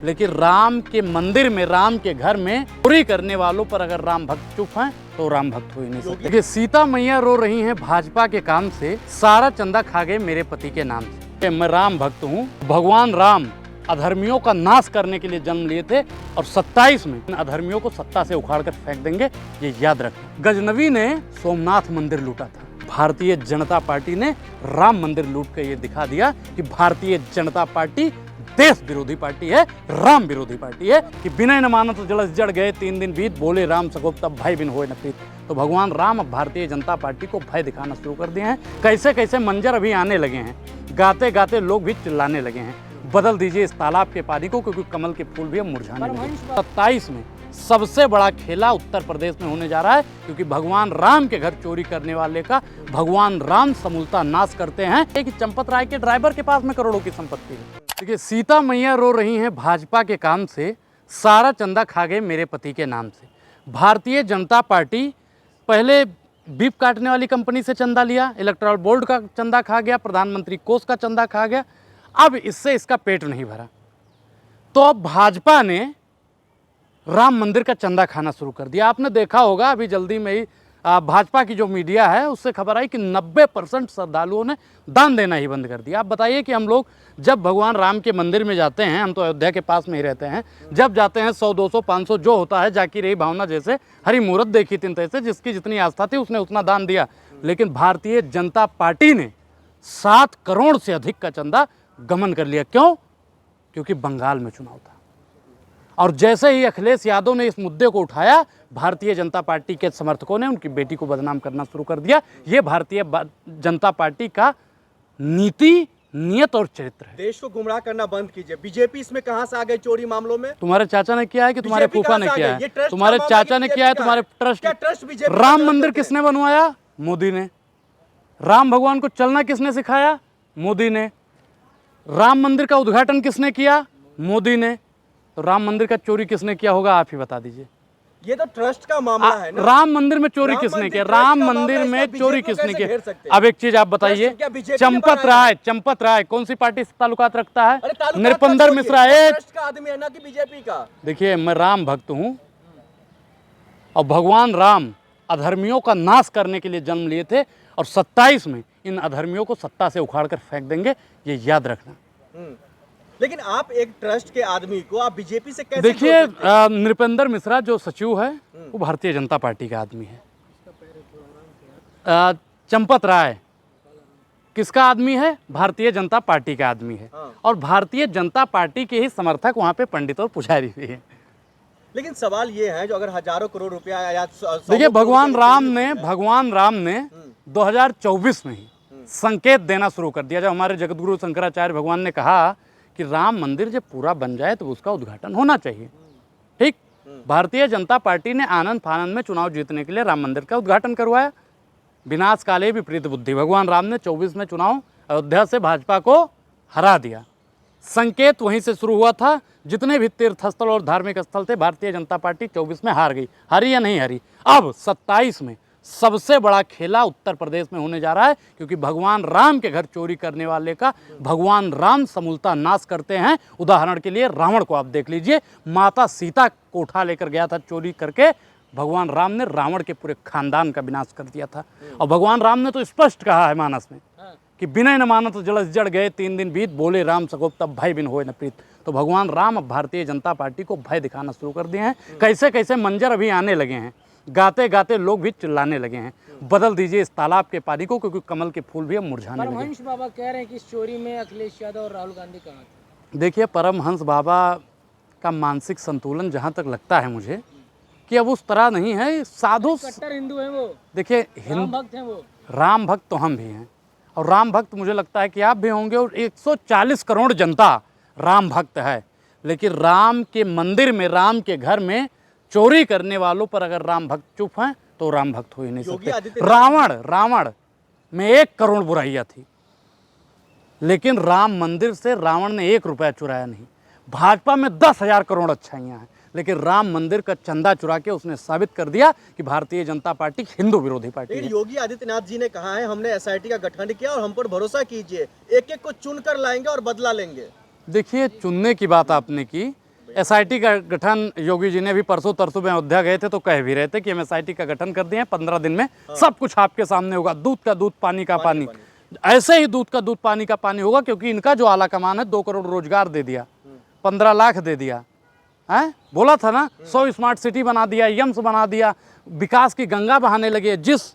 लेकिन राम के मंदिर में, राम के घर में चोरी करने वालों पर अगर राम भक्त चुप हैं तो राम भक्त हो ही नहीं सकते। देखिए, सीता मैया रो रही हैं भाजपा के काम से, सारा चंदा खा गए मेरे पति के नाम से। मैं राम भक्त हूँ। भगवान राम अधर्मियों का नाश करने के लिए जन्म लिए थे और 27 में इन अधर्मियों को सत्ता से उखाड़ कर फेंक देंगे, ये याद रखें। गजनवी ने सोमनाथ मंदिर लूटा था, भारतीय जनता पार्टी ने राम मंदिर लूट कर ये दिखा दिया कि भारतीय जनता पार्टी देश विरोधी पार्टी है, राम विरोधी पार्टी है। कि बिना न मानो तो जलस जड़ गए 3 दिन बीत, बोले राम सगोप तब भाई बिन होए न प्रीत। तो भगवान राम अब भारतीय जनता पार्टी को भय दिखाना शुरू कर दिए हैं। कैसे कैसे मंजर अभी आने लगे हैं, गाते गाते लोग भी चिल्लाने लगे हैं, बदल दीजिए इस तालाब के पानी को क्योंकि कमल के फूल भी अब मुरझाने लगे। 27 में सबसे बड़ा खेला उत्तर प्रदेश में होने जा रहा है क्योंकि भगवान राम के घर चोरी करने वाले का भगवान राम समूलता नाश करते हैं। कि चंपत राय के ड्राइवर के पास में करोड़ों की संपत्ति है। देखिए, सीता मैया रो रही हैं भाजपा के काम से, सारा चंदा खा गए मेरे पति के नाम से। भारतीय जनता पार्टी पहले बीफ काटने वाली कंपनी से चंदा लिया, इलेक्टोरल बोर्ड का चंदा खा गया, प्रधानमंत्री कोष का चंदा खा गया, अब इससे इसका पेट नहीं भरा। तो अब भाजपा ने राम मंदिर का चंदा खाना शुरू कर दिया। आपने देखा होगा अभी जल्दी में ही भाजपा की जो मीडिया है उससे खबर आई कि 90% श्रद्धालुओं ने दान देना ही बंद कर दिया। आप बताइए कि हम लोग जब भगवान राम के मंदिर में जाते हैं, हम तो अयोध्या के पास में ही रहते हैं, जब जाते हैं 100, 200, 500 जो होता है, जाकी रही भावना जैसे हरी मूरत देखी तीन तैसे, जिसकी जितनी आस्था थी उसने उतना दान दिया। लेकिन भारतीय जनता पार्टी ने 7 करोड़ से अधिक का चंदा गमन कर लिया। क्यों? क्योंकि बंगाल में चुनाव था और जैसे ही अखिलेश यादव ने इस मुद्दे को उठाया, भारतीय जनता पार्टी के समर्थकों ने उनकी बेटी को बदनाम करना शुरू कर दिया। ये भारतीय जनता पार्टी का नीति, नियत और चरित्र है। देश को गुमराह करना बंद कीजिए। बीजेपी इसमें कहां से आ गई चोरी मामलों में? तुम्हारे चाचा ने किया है कि तुम्हारे फूफा ने किया है? तुम्हारे चाचा ने किया है, तुम्हारे ट्रस्ट। राम मंदिर किसने बनवाया? मोदी ने। राम भगवान को चलना किसने सिखाया? मोदी ने। राम मंदिर का उद्घाटन किसने किया? मोदी ने। तो राम मंदिर का चोरी किसने किया होगा, आप ही बता दीजिए। ये तो ट्रस्ट का मामला है ना। राम मंदिर में चोरी किसने किया? राम मंदिर में चोरी किसने किया? अब एक चीज आप बताइए, चंपत राय कौन सी पार्टी से ताल्लुकात रखता है? नृपेंद्र मिश्रा ट्रस्ट का आदमी है ना कि बीजेपी का? देखिए, मैं राम भक्त हूं और भगवान राम अधर्मियों का नाश करने के लिए जन्म लिए थे और 27 में इन अधर्मियों को सत्ता से उखाड़ कर फेंक देंगे, ये याद रखना। लेकिन आप एक ट्रस्ट के आदमी को आप बीजेपी से कैसे? देखिए, नृपेंद्र मिश्रा जो सचिव है वो भारतीय जनता पार्टी का आदमी है। चंपत राय किसका आदमी है? भारतीय जनता पार्टी का आदमी है। और भारतीय जनता पार्टी के ही समर्थक वहाँ पे पंडित और पुजारी भी है। लेकिन सवाल ये है, जो अगर हजारों करोड़ रुपया या देखिए, भगवान राम ने 2024 में ही संकेत देना शुरू कर दिया। जब हमारे जगतगुरु शंकराचार्य भगवान ने कहा कि राम मंदिर जब पूरा बन जाए तो उसका उद्घाटन होना चाहिए। ठीक, भारतीय जनता पार्टी ने आनंद फानंद में चुनाव जीतने के लिए राम मंदिर का उद्घाटन करवाया। विनाश काले विपरीत बुद्धि, भगवान राम ने 24 में चुनाव अयोध्या से भाजपा को हरा दिया। संकेत वहीं से शुरू हुआ था। जितने भी तीर्थस्थल और धार्मिक स्थल थे, भारतीय जनता पार्टी 24 में हार गई। हारी या नहीं हारी? अब 27 में सबसे बड़ा खेला उत्तर प्रदेश में होने जा रहा है क्योंकि भगवान राम के घर चोरी करने वाले का भगवान राम समूलता नाश करते हैं। उदाहरण के लिए रावण को आप देख लीजिए, माता सीता को उठा लेकर गया था चोरी करके, भगवान राम ने रावण के पूरे खानदान का विनाश कर दिया था। और भगवान राम ने तो स्पष्ट कहा है मानस में कि बिना न मानो तो जलस जड़ गए 3 दिन बीत, बोले राम सगोप तब भाई बिन होए न प्रीत। तो भगवान राम अब भारतीय जनता पार्टी को भय दिखाना शुरू कर दिए हैं। कैसे कैसे मंजर अभी आने लगे हैं, गाते गाते लोग भी चिल्लाने लगे हैं, बदल दीजिए इस तालाब के पानी को क्योंकि कमल के फूल भी अब मुरझाने लगे। परमहंस बाबा कह रहे हैं कि इस चोरी में अखिलेश यादव और राहुल गांधी कहाँ थे? देखिए, परमहंस बाबा का मानसिक संतुलन जहाँ तक लगता है मुझे कि अब उस तरह नहीं है। साधु कट्टर हिंदू हैं वो। देखिए, राम भक्त हैं वो। राम भक्त तो हम भी हैं और राम भक्त मुझे लगता है कि आप भी होंगे और 140 करोड़ जनता राम भक्त है। लेकिन राम के मंदिर में, राम के घर में चोरी करने वालों पर अगर राम भक्त चुप हैं तो राम भक्त हो ही नहीं सकते। रावण में 1 करोड़ बुराइयां थी, लेकिन राम मंदिर से रावण ने 1 रुपया चुराया नहीं। भाजपा में 10,000 करोड़ अच्छाइयां हैं, लेकिन राम मंदिर का चंदा चुरा के उसने साबित कर दिया कि भारतीय जनता पार्टी हिंदू विरोधी पार्टी है। योगी आदित्यनाथ जी ने कहा है, हमने एसआईटी का गठन किया और हम पर भरोसा कीजिए, एक एक को चुन कर लाएंगे और बदला लेंगे। देखिए, चुनने की बात आपने की, एसआईटी का गठन योगी जी ने भी परसों तरसों में अयोध्या गए थे तो कह भी रहे थे कि हम एसआईटी का गठन कर दिए हैं, 15 दिन में सब कुछ आपके सामने होगा, दूध का दूध पानी का पानी। ऐसे ही दूध का दूध पानी का पानी होगा, क्योंकि इनका जो आला कमान है 2 करोड़ रोजगार दे दिया, 15 लाख दे दिया है, बोला था ना, 100 स्मार्ट सिटी बना दिया, यम्स बना दिया, विकास की गंगा बहाने लगे। जिस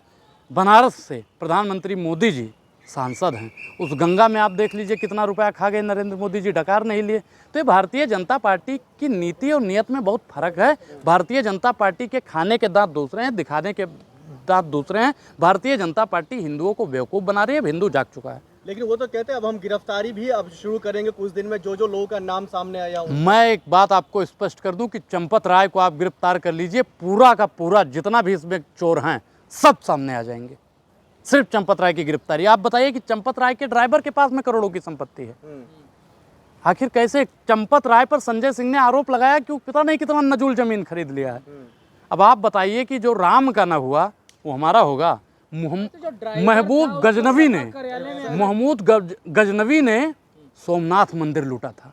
बनारस से प्रधानमंत्री मोदी जी सांसद हैं, उस गंगा में आप देख लीजिए कितना रुपया खा गए नरेंद्र मोदी जी, डकार नहीं लिए। तो ये भारतीय जनता पार्टी की नीति और नियत में बहुत फर्क है। भारतीय जनता पार्टी के खाने के दांत दूसरे हैं, दिखाने के दांत दूसरे हैं। भारतीय जनता पार्टी हिंदुओं को बेवकूफ़ बना रही है, अब हिंदू जाग चुका है। लेकिन वो तो कहते हैं अब हम गिरफ्तारी भी अब शुरू करेंगे कुछ दिन में, जो जो लोगों का नाम सामने आया। मैं एक बात आपको स्पष्ट कर दूं कि चंपत राय को आप गिरफ्तार कर लीजिए, पूरा का पूरा जितना भी इसमें चोर हैं सब सामने आ जाएंगे। सिर्फ चंपत राय की गिरफ्तारी। आप बताइए कि चंपत राय के ड्राइवर के पास में करोड़ों की संपत्ति है, आखिर कैसे? चंपत राय पर संजय सिंह ने आरोप लगाया कि पता नहीं कितना नजूल जमीन खरीद लिया है। अब आप बताइए कि जो राम का ना हुआ वो हमारा होगा। महमूद गजनवी ने सोमनाथ मंदिर लूटा था।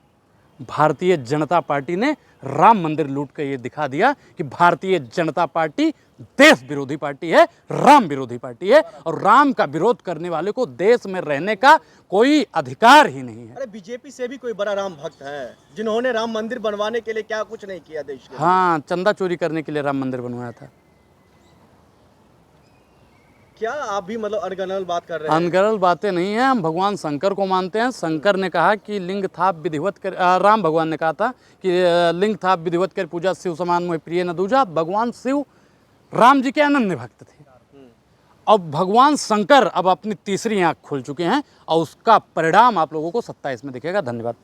भारतीय जनता पार्टी ने राम मंदिर लूट कर ये दिखा दिया कि भारतीय जनता पार्टी देश विरोधी पार्टी है, राम विरोधी पार्टी है, और राम का विरोध करने वाले को देश में रहने का कोई अधिकार ही नहीं है। अरे बीजेपी से भी कोई बड़ा राम भक्त है जिन्होंने राम मंदिर बनवाने के लिए क्या कुछ नहीं किया देश के। हाँ, चंदा चोरी करने के लिए राम मंदिर बनवाया था। क्या आप भी मतलब अनगनल बात कर रहे हैं? अनगनल बातें नहीं हैं, हम भगवान शंकर को मानते हैं। शंकर ने कहा कि लिंग थाप विधिवत कर, राम भगवान ने कहा था कि लिंग थाप विधिवत कर पूजा शिव समान मोहि प्रिय न दूजा। भगवान शिव राम जी के अनन्य भक्त थे। अब भगवान शंकर अब अपनी तीसरी आंख खोल चुके हैं और उसका परिणाम आप लोगों को 27 में दिखेगा। धन्यवाद।